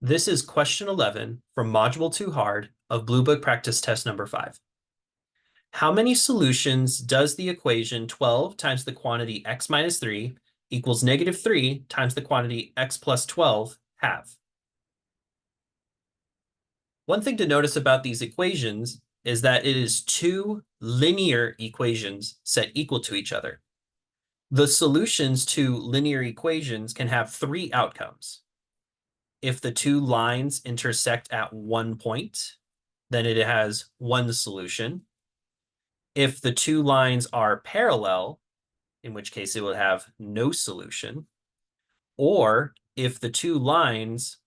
This is question 11 from Module 2 Hard of Bluebook Practice Test number 5. How many solutions does the equation 12 times the quantity x minus 3 equals negative 3 times the quantity x plus 12 have? One thing to notice about these equations is that it is two linear equations set equal to each other. The solutions to linear equations can have three outcomes. If the two lines intersect at one point, then it has one solution. If the two lines are parallel, in which case it would have no solution. Or if the two lines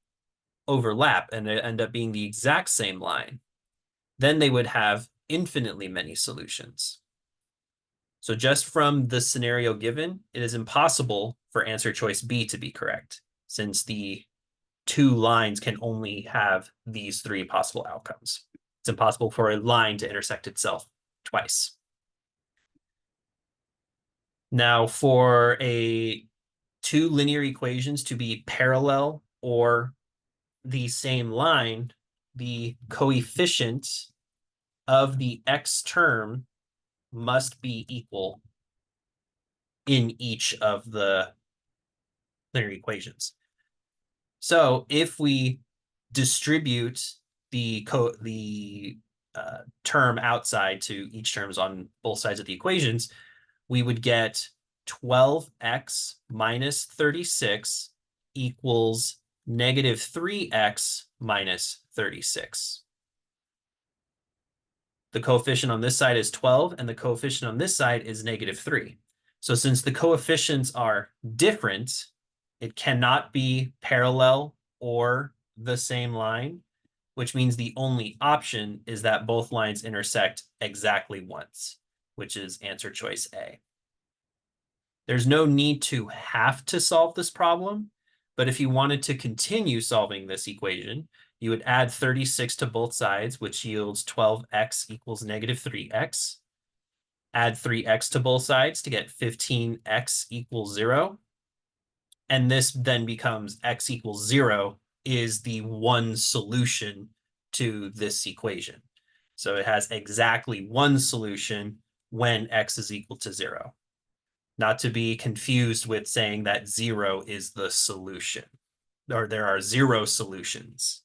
overlap and they end up being the exact same line, then they would have infinitely many solutions. So just from the scenario given, it is impossible for answer choice B to be correct, since the two lines can only have these three possible outcomes. It's impossible for a line to intersect itself twice. Now, for two linear equations to be parallel or the same line, the coefficient of the x term must be equal in each of the linear equations. So if we distribute the term outside to each terms on both sides of the equations, we would get 12x minus 36 equals negative 3x minus 36. The coefficient on this side is 12, and the coefficient on this side is negative 3. So since the coefficients are different, it cannot be parallel or the same line, which means the only option is that both lines intersect exactly once, which is answer choice A. There's no need to have to solve this problem, but if you wanted to continue solving this equation, you would add 36 to both sides, which yields 12x equals negative 3x. Add 3x to both sides to get 15x equals 0. And this then becomes x equals 0 is the one solution to this equation. So it has exactly one solution when x is equal to 0. Not to be confused with saying that 0 is the solution, or there are 0 solutions.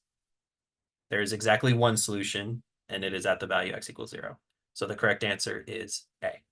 There is exactly one solution, and it is at the value x equals 0. So the correct answer is A.